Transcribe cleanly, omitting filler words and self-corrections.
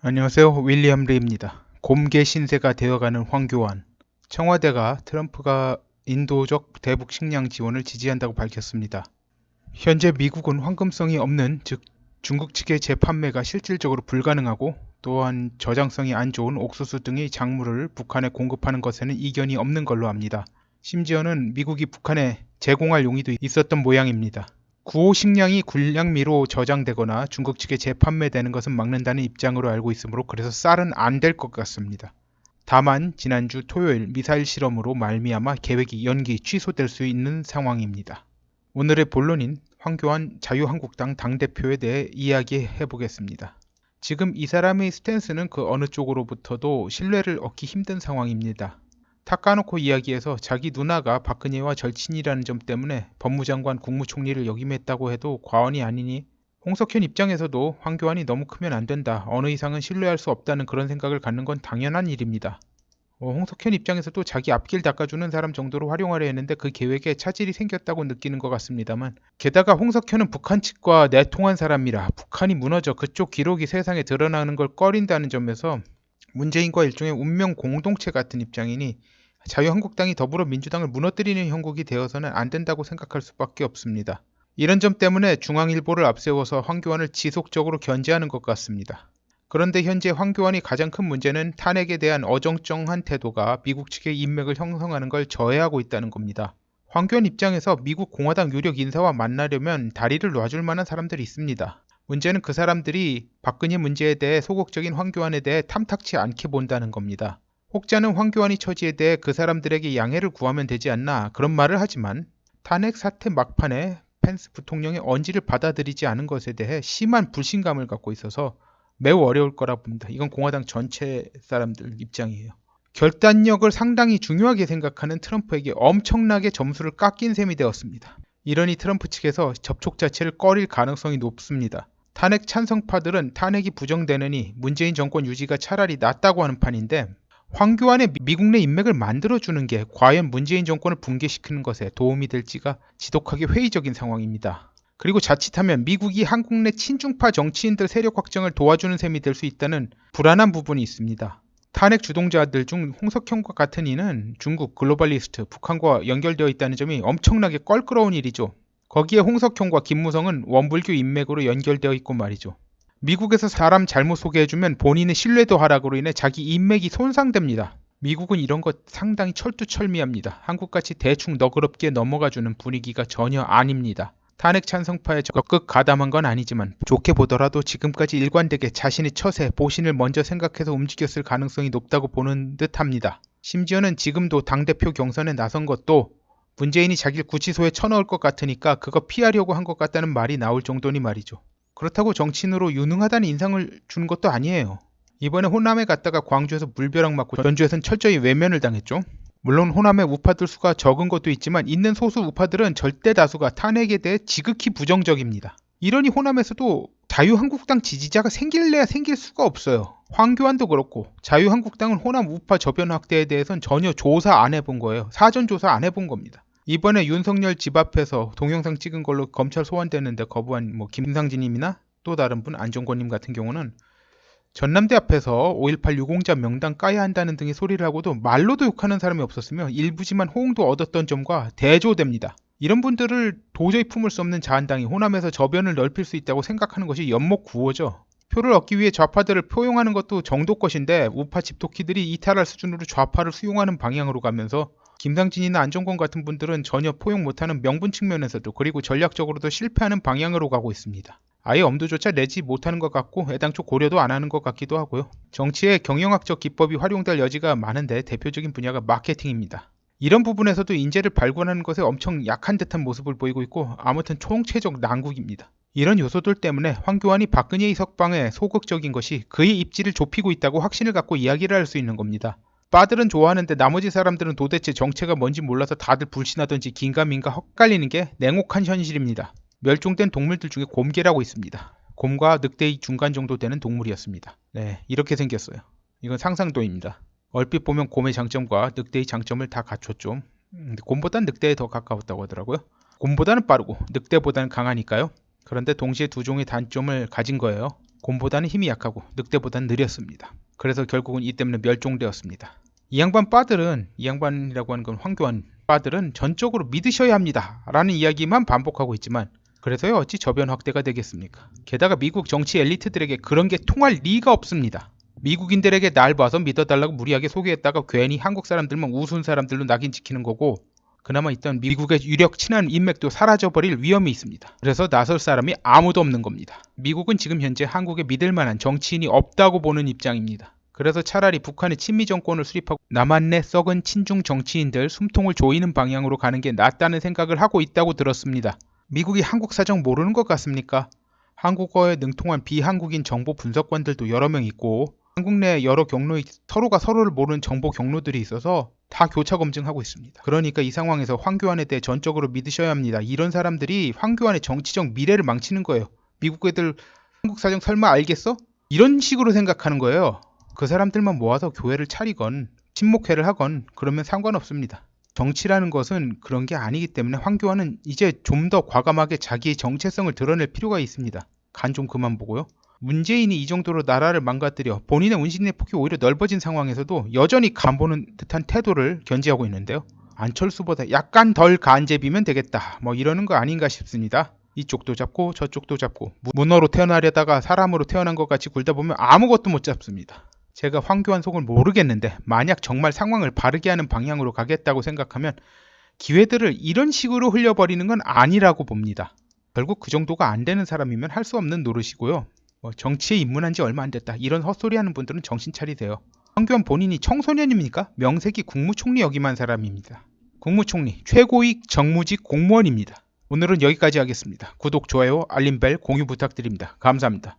안녕하세요. 윌리엄 리입니다. 곰개 신세가 되어가는 황교안. 청와대가 트럼프가 인도적 대북 식량 지원을 지지한다고 밝혔습니다. 현재 미국은 황금성이 없는, 즉 중국 측의 재판매가 실질적으로 불가능하고 또한 저장성이 안 좋은 옥수수 등의 작물을 북한에 공급하는 것에는 이견이 없는 걸로 압니다. 심지어는 미국이 북한에 제공할 용의도 있었던 모양입니다. 구호 식량이 군량미로 저장되거나 중국 측에 재판매되는 것은 막는다는 입장으로 알고 있으므로 그래서 쌀은 안 될 것 같습니다. 다만 지난주 토요일 미사일 실험으로 말미암아 계획이 연기 취소될 수 있는 상황입니다. 오늘의 본론인 황교안 자유한국당 당대표에 대해 이야기해 보겠습니다. 지금 이 사람의 스탠스는 그 어느 쪽으로부터도 신뢰를 얻기 힘든 상황입니다. 탁 까놓고 이야기해서 자기 누나가 박근혜와 절친이라는 점 때문에 법무장관 국무총리를 역임했다고 해도 과언이 아니니 홍석현 입장에서도 황교안이 너무 크면 안 된다. 어느 이상은 신뢰할 수 없다는 그런 생각을 갖는 건 당연한 일입니다. 홍석현 입장에서도 자기 앞길 닦아주는 사람 정도로 활용하려 했는데 그 계획에 차질이 생겼다고 느끼는 것 같습니다만, 게다가 홍석현은 북한 측과 내통한 사람이라 북한이 무너져 그쪽 기록이 세상에 드러나는 걸 꺼린다는 점에서 문재인과 일종의 운명 공동체 같은 입장이니 자유한국당이 더불어민주당을 무너뜨리는 형국이 되어서는 안 된다고 생각할 수밖에 없습니다. 이런 점 때문에 중앙일보를 앞세워서 황교안을 지속적으로 견제하는 것 같습니다. 그런데 현재 황교안이 가장 큰 문제는 탄핵에 대한 어정쩡한 태도가 미국 측의 인맥을 형성하는 걸 저해하고 있다는 겁니다. 황교안 입장에서 미국 공화당 유력 인사와 만나려면 다리를 놔줄 만한 사람들이 있습니다. 문제는 그 사람들이 박근혜 문제에 대해 소극적인 황교안에 대해 탐탁치 않게 본다는 겁니다. 혹자는 황교안의 처지에 대해 그 사람들에게 양해를 구하면 되지 않나 그런 말을 하지만 탄핵 사태 막판에 펜스 부통령의 언지를 받아들이지 않은 것에 대해 심한 불신감을 갖고 있어서 매우 어려울 거라 봅니다. 이건 공화당 전체 사람들 입장이에요. 결단력을 상당히 중요하게 생각하는 트럼프에게 엄청나게 점수를 깎인 셈이 되었습니다. 이러니 트럼프 측에서 접촉 자체를 꺼릴 가능성이 높습니다. 탄핵 찬성파들은 탄핵이 부정되느니 문재인 정권 유지가 차라리 낫다고 하는 판인데, 황교안의 미국 내 인맥을 만들어주는 게 과연 문재인 정권을 붕괴시키는 것에 도움이 될지가 지독하게 회의적인 상황입니다. 그리고 자칫하면 미국이 한국 내 친중파 정치인들 세력 확장을 도와주는 셈이 될 수 있다는 불안한 부분이 있습니다. 탄핵 주동자들 중 홍석현과 같은 이는 중국 글로벌리스트, 북한과 연결되어 있다는 점이 엄청나게 껄끄러운 일이죠. 거기에 홍석현과 김무성은 원불교 인맥으로 연결되어 있고 말이죠. 미국에서 사람 잘못 소개해주면 본인의 신뢰도 하락으로 인해 자기 인맥이 손상됩니다. 미국은 이런 것 상당히 철두철미합니다. 한국같이 대충 너그럽게 넘어가주는 분위기가 전혀 아닙니다. 탄핵 찬성파에 적극 가담한 건 아니지만 좋게 보더라도 지금까지 일관되게 자신의 처세, 보신을 먼저 생각해서 움직였을 가능성이 높다고 보는 듯합니다. 심지어는 지금도 당대표 경선에 나선 것도 문재인이 자기를 구치소에 쳐넣을 것 같으니까 그거 피하려고 한 것 같다는 말이 나올 정도니 말이죠. 그렇다고 정치인으로 유능하다는 인상을 주는 것도 아니에요. 이번에 호남에 갔다가 광주에서 물벼락 맞고 전주에선 철저히 외면을 당했죠. 물론 호남의 우파들 수가 적은 것도 있지만 있는 소수 우파들은 절대 다수가 탄핵에 대해 지극히 부정적입니다. 이러니 호남에서도 자유한국당 지지자가 생길래야 생길 수가 없어요. 황교안도 그렇고 자유한국당은 호남 우파 저변 확대에 대해서는 전혀 조사 안 해본 거예요. 사전 조사 안 해본 겁니다. 이번에 윤석열 집 앞에서 동영상 찍은 걸로 검찰 소환되는데 거부한 김상진님이나 또 다른 분 안종권님 같은 경우는 전남대 앞에서 5.18 유공자 명단 까야 한다는 등의 소리를 하고도 말로도 욕하는 사람이 없었으며 일부지만 호응도 얻었던 점과 대조됩니다. 이런 분들을 도저히 품을 수 없는 자한당이 호남에서 저변을 넓힐 수 있다고 생각하는 것이 연목구호죠. 표를 얻기 위해 좌파들을 포용하는 것도 정도 것인데 우파 집토끼들이 이탈할 수준으로 좌파를 수용하는 방향으로 가면서 김상진이나 안종권 같은 분들은 전혀 포용 못하는 명분 측면에서도 그리고 전략적으로도 실패하는 방향으로 가고 있습니다. 아예 엄두조차 내지 못하는 것 같고 애당초 고려도 안 하는 것 같기도 하고요. 정치에 경영학적 기법이 활용될 여지가 많은데 대표적인 분야가 마케팅입니다. 이런 부분에서도 인재를 발굴하는 것에 엄청 약한 듯한 모습을 보이고 있고 아무튼 총체적 난국입니다. 이런 요소들 때문에 황교안이 박근혜의 석방에 소극적인 것이 그의 입지를 좁히고 있다고 확신을 갖고 이야기를 할 수 있는 겁니다. 빠들은 좋아하는데 나머지 사람들은 도대체 정체가 뭔지 몰라서 다들 불신하던지 긴가민가 헛갈리는 게 냉혹한 현실입니다. 멸종된 동물들 중에 곰개라고 있습니다. 곰과 늑대의 중간 정도 되는 동물이었습니다. 네, 이렇게 생겼어요. 이건 상상도입니다. 얼핏 보면 곰의 장점과 늑대의 장점을 다 갖췄죠. 곰보단 늑대에 더 가까웠다고 하더라고요. 곰보다는 빠르고 늑대보다는 강하니까요. 그런데 동시에 두 종의 단점을 가진 거예요. 곰보다는 힘이 약하고 늑대보다는 느렸습니다. 그래서 결국은 이 때문에 멸종되었습니다. 이 양반이라고 하는 건 황교안 빠들은 전적으로 믿으셔야 합니다 라는 이야기만 반복하고 있지만 그래서요 어찌 저변 확대가 되겠습니까? 게다가 미국 정치 엘리트들에게 그런 게 통할 리가 없습니다. 미국인들에게 날 봐서 믿어달라고 무리하게 소개했다가 괜히 한국 사람들만 우스운 사람들로 낙인 찍히는 거고 그나마 있던 미국의 유력 친한 인맥도 사라져버릴 위험이 있습니다. 그래서 나설 사람이 아무도 없는 겁니다. 미국은 지금 현재 한국에 믿을 만한 정치인이 없다고 보는 입장입니다. 그래서 차라리 북한의 친미 정권을 수립하고 남한내 썩은 친중 정치인들 숨통을 조이는 방향으로 가는 게 낫다는 생각을 하고 있다고 들었습니다. 미국이 한국 사정 모르는 것 같습니까? 한국어에 능통한 비한국인 정보 분석관들도 여러 명 있고 한국 내 여러 경로에 서로가 서로를 모르는 정보 경로들이 있어서 다 교차 검증하고 있습니다. 그러니까 이 상황에서 황교안에 대해 전적으로 믿으셔야 합니다. 이런 사람들이 황교안의 정치적 미래를 망치는 거예요. 미국 애들 한국 사정 설마 알겠어? 이런 식으로 생각하는 거예요. 그 사람들만 모아서 교회를 차리건 친목회를 하건 그러면 상관없습니다. 정치라는 것은 그런 게 아니기 때문에 황교안은 이제 좀 더 과감하게 자기의 정체성을 드러낼 필요가 있습니다. 간 좀 그만 보고요. 문재인이 이 정도로 나라를 망가뜨려 본인의 운신의 폭이 오히려 넓어진 상황에서도 여전히 간보는 듯한 태도를 견지하고 있는데요. 안철수보다 약간 덜 간제비면 되겠다 뭐 이러는 거 아닌가 싶습니다. 이쪽도 잡고 저쪽도 잡고 문어로 태어나려다가 사람으로 태어난 것 같이 굴다 보면 아무것도 못 잡습니다. 제가 황교안 속을 모르겠는데 만약 정말 상황을 바르게 하는 방향으로 가겠다고 생각하면 기회들을 이런 식으로 흘려버리는 건 아니라고 봅니다. 결국 그 정도가 안 되는 사람이면 할 수 없는 노릇이고요. 정치에 입문한 지 얼마 안 됐다 이런 헛소리 하는 분들은 정신 차리세요. 황교안 본인이 청소년입니까? 명색이 국무총리 역임한 사람입니다. 국무총리 최고위 정무직 공무원입니다. 오늘은 여기까지 하겠습니다. 구독, 좋아요, 알림벨, 공유 부탁드립니다. 감사합니다.